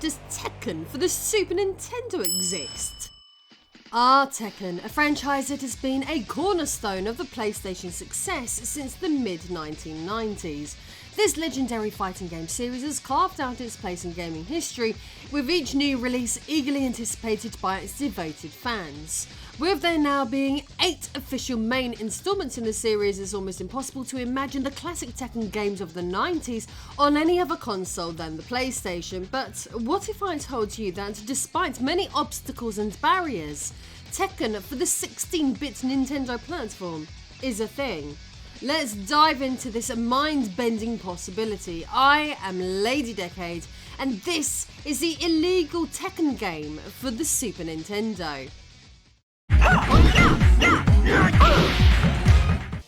does Tekken for the Super Nintendo exist? Tekken, a franchise that has been a cornerstone of the PlayStation success since the mid-1990s. This legendary fighting game series has carved out its place in gaming history, with each new release eagerly anticipated by its devoted fans. With there now being 8 official main installments in the series, it's almost impossible to imagine the classic Tekken games of the 90s on any other console than the PlayStation. But what if I told you that despite many obstacles and barriers, Tekken for the 16-bit Nintendo platform is a thing? Let's dive into this mind-bending possibility. I am Lady Decade, and this is the illegal Tekken game for the Super Nintendo.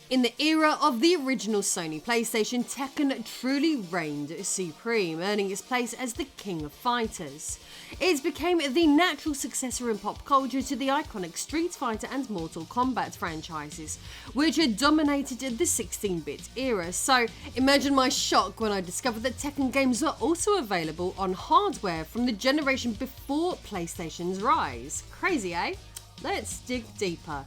In the era of the original Sony PlayStation, Tekken truly reigned supreme, earning its place as the king of fighters. It became the natural successor in pop culture to the iconic Street Fighter and Mortal Kombat franchises, which had dominated the 16-bit era. So imagine my shock when I discovered that Tekken games were also available on hardware from the generation before PlayStation's rise. Crazy, eh? Let's dig deeper.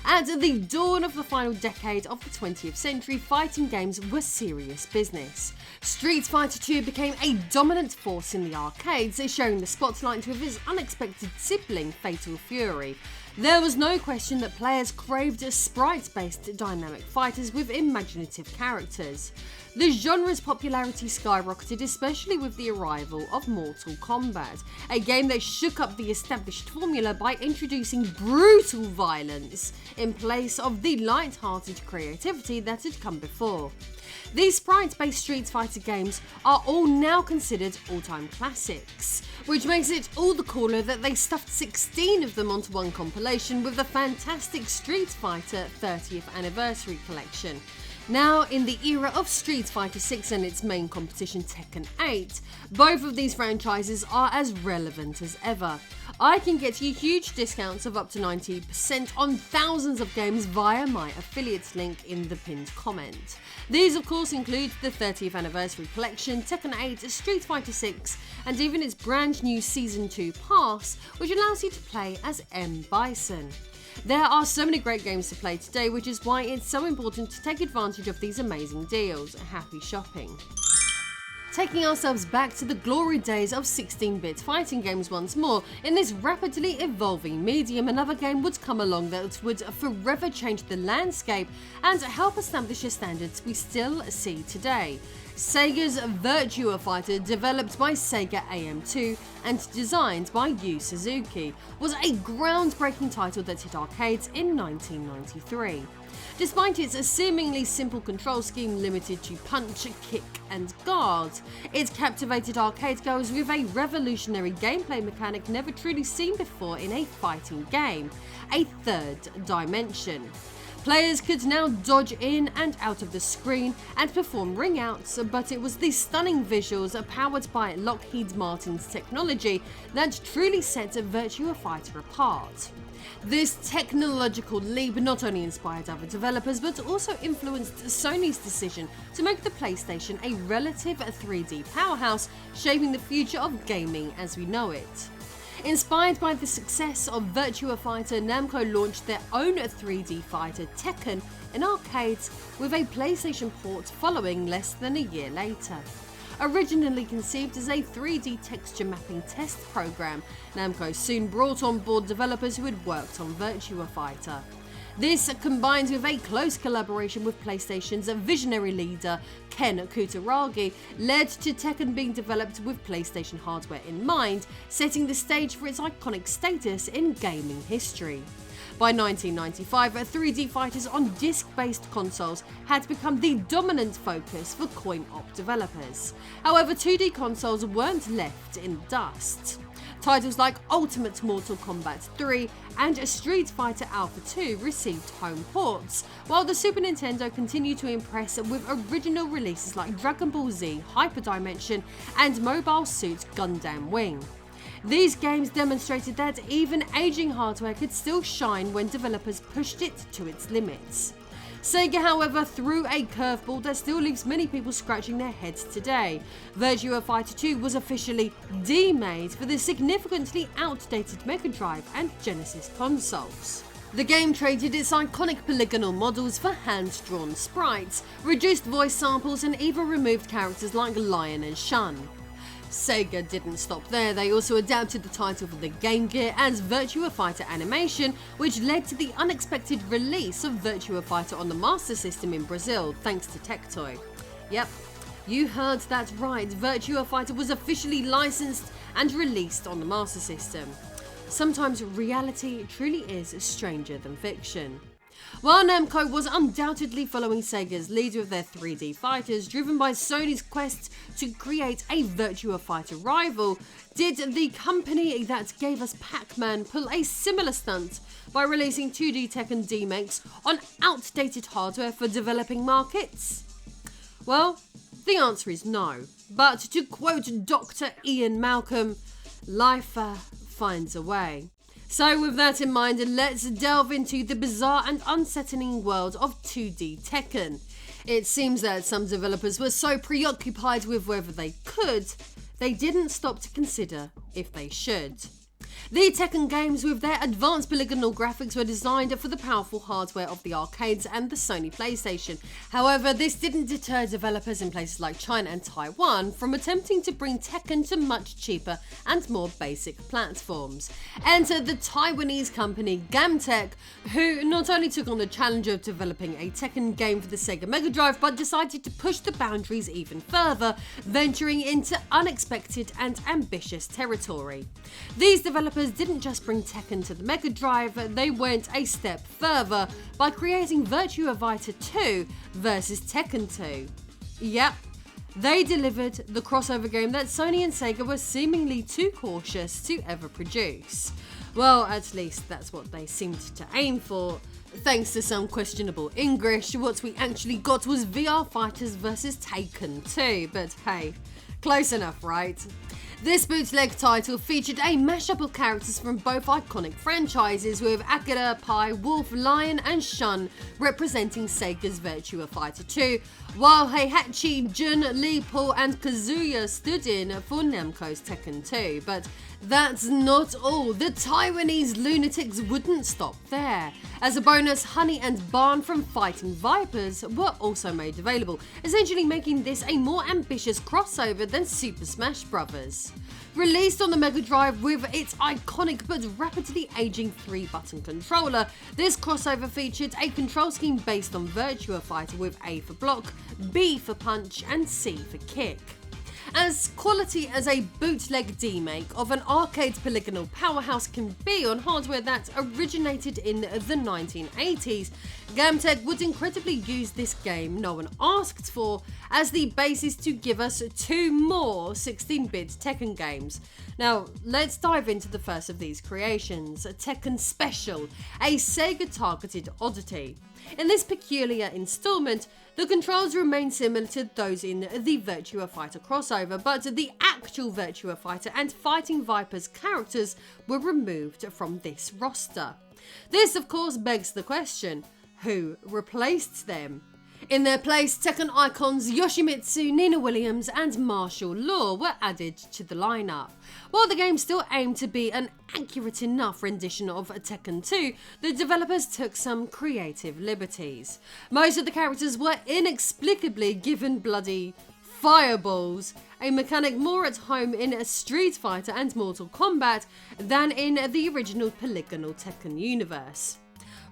At the dawn of the final decade of the 20th century, fighting games were serious business. Street Fighter 2 became a dominant force in the arcades, sharing the spotlight with his unexpected sibling, Fatal Fury. There was no question that players craved sprite-based dynamic fighters with imaginative characters. The genre's popularity skyrocketed, especially with the arrival of Mortal Kombat, a game that shook up the established formula by introducing brutal violence in place of the light-hearted creativity that had come before. These sprite-based Street Fighter games are all now considered all-time classics, which makes it all the cooler that they stuffed 16 of them onto one compilation with the fantastic Street Fighter 30th Anniversary Collection. Now, in the era of Street Fighter 6 and its main competition Tekken 8, both of these franchises are as relevant as ever. I can get you huge discounts of up to 90% on thousands of games via my affiliate link in the pinned comment. These of course include the 30th Anniversary Collection, Tekken 8, Street Fighter 6, and even its brand new Season 2 Pass, which allows you to play as M. Bison. There are so many great games to play today, which is why it's so important to take advantage of these amazing deals. Happy shopping. Taking ourselves back to the glory days of 16-bit fighting games once more, in this rapidly evolving medium, another game would come along that would forever change the landscape and help establish the standards we still see today. Sega's Virtua Fighter, developed by Sega AM2 and designed by Yu Suzuki, was a groundbreaking title that hit arcades in 1993. Despite its seemingly simple control scheme limited to punch, kick and guard, it captivated arcade goers with a revolutionary gameplay mechanic never truly seen before in a fighting game: a third dimension. Players could now dodge in and out of the screen and perform ring outs, but it was the stunning visuals powered by Lockheed Martin's technology that truly set Virtua Fighter apart. This technological leap not only inspired other developers but also influenced Sony's decision to make the PlayStation a relative 3D powerhouse, shaping the future of gaming as we know it. Inspired by the success of Virtua Fighter, Namco launched their own 3D fighter Tekken in arcades, with a PlayStation port following less than a year later. Originally conceived as a 3D texture mapping test program, Namco soon brought on board developers who had worked on Virtua Fighter. This, combined with a close collaboration with PlayStation's visionary leader Ken Kutaragi, led to Tekken being developed with PlayStation hardware in mind, setting the stage for its iconic status in gaming history. By 1995, 3D fighters on disc-based consoles had become the dominant focus for coin-op developers. However, 2D consoles weren't left in the dust. Titles like Ultimate Mortal Kombat 3 and Street Fighter Alpha 2 received home ports, while the Super Nintendo continued to impress with original releases like Dragon Ball Z Hyper Dimension and Mobile Suit Gundam Wing. These games demonstrated that even aging hardware could still shine when developers pushed it to its limits. Sega, however, threw a curveball that still leaves many people scratching their heads today. Virtua Fighter 2 was officially demade for the significantly outdated Megadrive and Genesis consoles. The game traded its iconic polygonal models for hand-drawn sprites, reduced voice samples, and even removed characters like Lion and Shun. Sega didn't stop there, they also adapted the title for the Game Gear as Virtua Fighter Animation, which led to the unexpected release of Virtua Fighter on the Master System in Brazil, thanks to Tectoy. Yep, you heard that right, Virtua Fighter was officially licensed and released on the Master System. Sometimes reality truly is stranger than fiction. While Namco was undoubtedly following Sega's lead with their 3D fighters, driven by Sony's quest to create a Virtua Fighter rival, did the company that gave us Pac-Man pull a similar stunt by releasing 2D Tekken remakes on outdated hardware for developing markets? Well, the answer is no. But to quote Dr. Ian Malcolm, life finds a way. So with that in mind, let's delve into the bizarre and unsettling world of 2D Tekken. It seems that some developers were so preoccupied with whether they could, they didn't stop to consider if they should. The Tekken games with their advanced polygonal graphics were designed for the powerful hardware of the arcades and the Sony PlayStation. However, this didn't deter developers in places like China and Taiwan from attempting to bring Tekken to much cheaper and more basic platforms. Enter the Taiwanese company Gamtech, who not only took on the challenge of developing a Tekken game for the Sega Megadrive, but decided to push the boundaries even further, venturing into unexpected and ambitious territory. These developers didn't just bring Tekken to the Mega Drive, they went a step further by creating Virtua Fighter 2 versus Tekken 2. Yep, they delivered the crossover game that Sony and Sega were seemingly too cautious to ever produce. Well, at least that's what they seemed to aim for. Thanks to some questionable English, what we actually got was VR Fighters versus Tekken 2, but hey, close enough, right? This bootleg title featured a mashup of characters from both iconic franchises, with Akira, Pai, Wolf, Lion and Shun representing Sega's Virtua Fighter 2, while Heihachi, Jun, Li, Paul and Kazuya stood in for Namco's Tekken 2. But that's not all. The Taiwanese lunatics wouldn't stop there. As a bonus, Honey and Barn from Fighting Vipers were also made available, essentially making this a more ambitious crossover than Super Smash Bros. Released on the Mega Drive with its iconic but rapidly aging 3-button controller, this crossover featured a control scheme based on Virtua Fighter with A for block, B for punch and C for kick. As quality as a bootleg remake of an arcade polygonal powerhouse can be on hardware that originated in the 1980s, Gamtech would incredibly use this game no one asked for as the basis to give us 2 more 16-bit Tekken games. Now, let's dive into the first of these creations, Tekken Special, a Sega-targeted oddity. In this peculiar installment, the controls remain similar to those in the Virtua Fighter crossover, but the actual Virtua Fighter and Fighting Vipers characters were removed from this roster. This, of course, begs the question, who replaced them? In their place, Tekken icons Yoshimitsu, Nina Williams and Martial Law were added to the lineup. While the game still aimed to be an accurate enough rendition of Tekken 2, the developers took some creative liberties. Most of the characters were inexplicably given bloody fireballs, a mechanic more at home in Street Fighter and Mortal Kombat than in the original polygonal Tekken universe.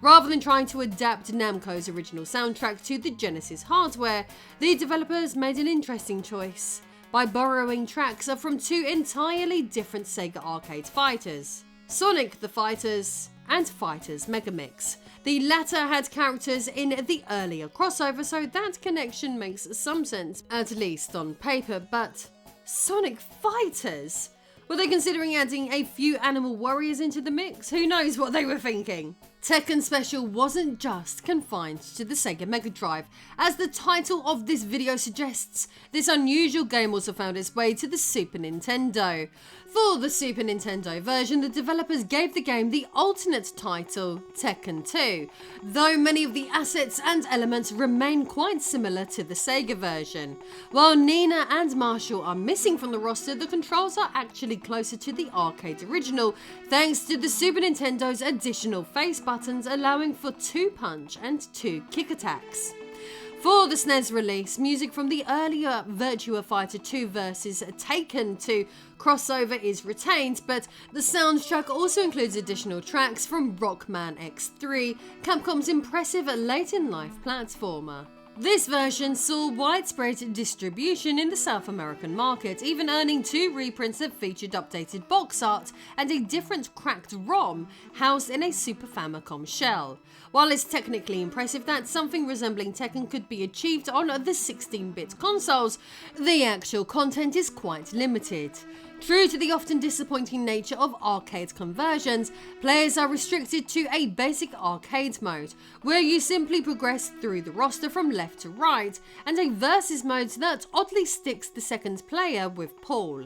Rather than trying to adapt Namco's original soundtrack to the Genesis hardware, the developers made an interesting choice by borrowing tracks from 2 entirely different Sega arcade fighters, Sonic the Fighters and Fighters Megamix. The latter had characters in the earlier crossover, so that connection makes some sense, at least on paper, but Sonic Fighters? Were they considering adding a few animal warriors into the mix? Who knows what they were thinking? Tekken Special wasn't just confined to the Sega Megadrive. As the title of this video suggests, this unusual game also found its way to the Super Nintendo. For the Super Nintendo version, the developers gave the game the alternate title, Tekken 2, though many of the assets and elements remain quite similar to the Sega version. While Nina and Marshall are missing from the roster, the controls are actually closer to the arcade original, thanks to the Super Nintendo's additional face buttons allowing for 2 punch and 2 kick attacks. For the SNES release, music from the earlier Virtua Fighter 2 vs Taken 2 crossover is retained, but the soundtrack also includes additional tracks from Rockman X3, Capcom's impressive late-in-life platformer. This version saw widespread distribution in the South American market, even earning 2 reprints that featured updated box art and a different cracked ROM housed in a Super Famicom shell. While it's technically impressive that something resembling Tekken could be achieved on the 16-bit consoles, the actual content is quite limited. True to the often disappointing nature of arcade conversions, players are restricted to a basic arcade mode, where you simply progress through the roster from left to right, and a versus mode that oddly sticks the second player with Paul.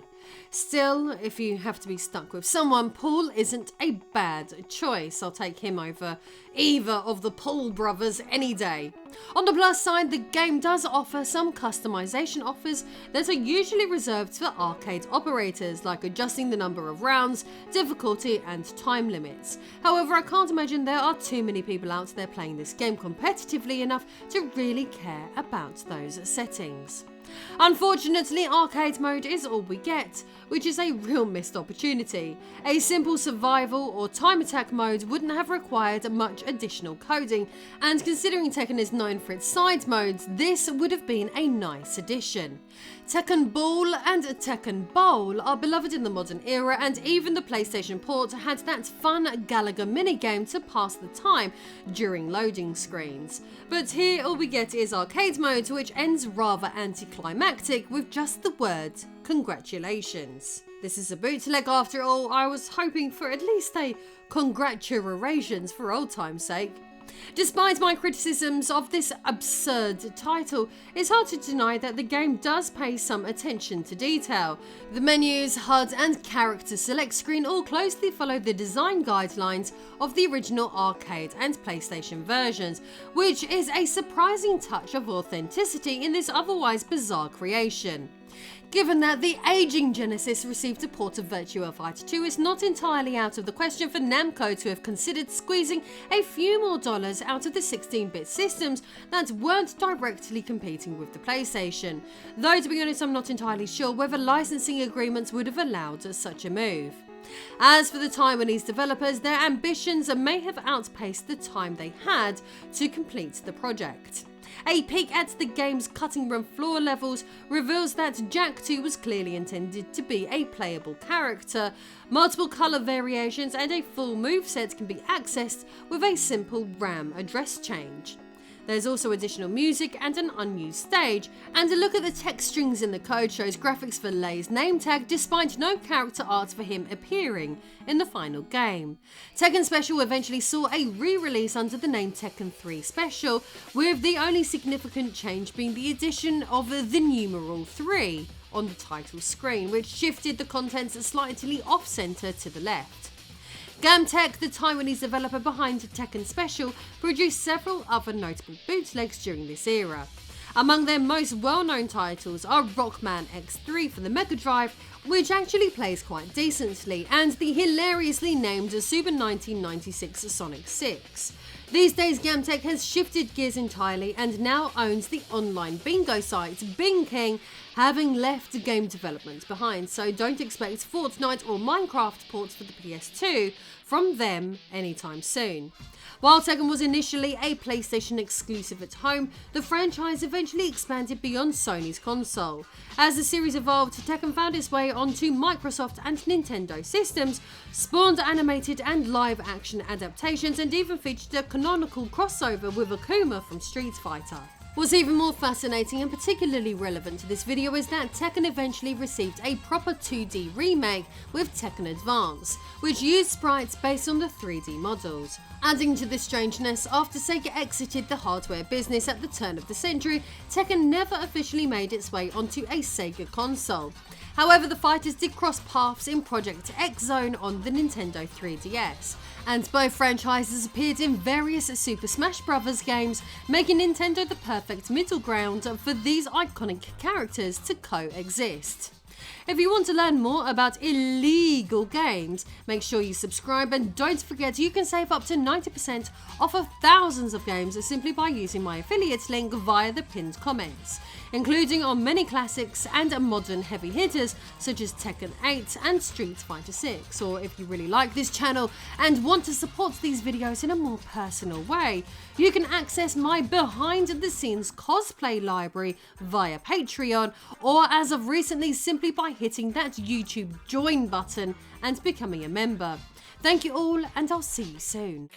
Still, if you have to be stuck with someone, Paul isn't a bad choice. I'll take him over either of the Paul brothers any day. On the plus side, the game does offer some customization offers that are usually reserved for arcade operators, like adjusting the number of rounds, difficulty and time limits. However, I can't imagine there are too many people out there playing this game competitively enough to really care about those settings. Unfortunately, arcade mode is all we get, which is a real missed opportunity. A simple survival or time attack mode wouldn't have required much additional coding, and considering Tekken is known for its side modes, this would have been a nice addition. Tekken Ball and Tekken Bowl are beloved in the modern era, and even the PlayStation port had that fun Gallagher minigame to pass the time during loading screens. But here all we get is arcade mode, which ends rather anticlimactic with just the word congratulations. This is a bootleg after all. I was hoping for at least a congratulations for old time's sake. Despite my criticisms of this absurd title, it's hard to deny that the game does pay some attention to detail. The menus, HUD and character select screen all closely follow the design guidelines of the original arcade and PlayStation versions, which is a surprising touch of authenticity in this otherwise bizarre creation. Given that the aging Genesis received a port of Virtua Fighter 2, it's not entirely out of the question for Namco to have considered squeezing a few more dollars out of the 16-bit systems that weren't directly competing with the PlayStation. Though to be honest, I'm not entirely sure whether licensing agreements would have allowed such a move. As for the Taiwanese developers, their ambitions may have outpaced the time they had to complete the project. A peek at the game's cutting room floor levels reveals that Jack 2 was clearly intended to be a playable character. Multiple colour variations and a full moveset can be accessed with a simple RAM address change. There's also additional music and an unused stage, and a look at the text strings in the code shows graphics for Lei's name tag despite no character art for him appearing in the final game. Tekken Special eventually saw a re-release under the name Tekken 3 Special, with the only significant change being the addition of the numeral 3 on the title screen, which shifted the contents slightly off-center to the left. Gamtech, the Taiwanese developer behind Tekken Special, produced several other notable bootlegs during this era. Among their most well-known titles are Rockman X3 for the Megadrive, which actually plays quite decently, and the hilariously named Super 1996 Sonic 6. These days, Gamtech has shifted gears entirely and now owns the online bingo site Bing King, having left game development behind, so don't expect Fortnite or Minecraft ports for the PS2 from them anytime soon. While Tekken was initially a PlayStation exclusive at home, the franchise eventually expanded beyond Sony's console. As the series evolved, Tekken found its way onto Microsoft and Nintendo systems, spawned animated and live action adaptations, and even featured a canonical crossover with Akuma from Street Fighter. What's even more fascinating and particularly relevant to this video is that Tekken eventually received a proper 2D remake with Tekken Advance, which used sprites based on the 3D models. Adding to this strangeness, after Sega exited the hardware business at the turn of the century, Tekken never officially made its way onto a Sega console. However, the fighters did cross paths in Project X Zone on the Nintendo 3DS, and both franchises appeared in various Super Smash Bros. Games, making Nintendo the perfect middle ground for these iconic characters to coexist. If you want to learn more about illegal games, make sure you subscribe, and don't forget you can save up to 90% off of thousands of games simply by using my affiliate link via the pinned comments, including on many classics and modern heavy hitters such as Tekken 8 and Street Fighter 6. Or if you really like this channel and want to support these videos in a more personal way, you can access my behind the scenes cosplay library via Patreon, or as of recently simply by hitting that YouTube join button and becoming a member. Thank you all, and I'll see you soon.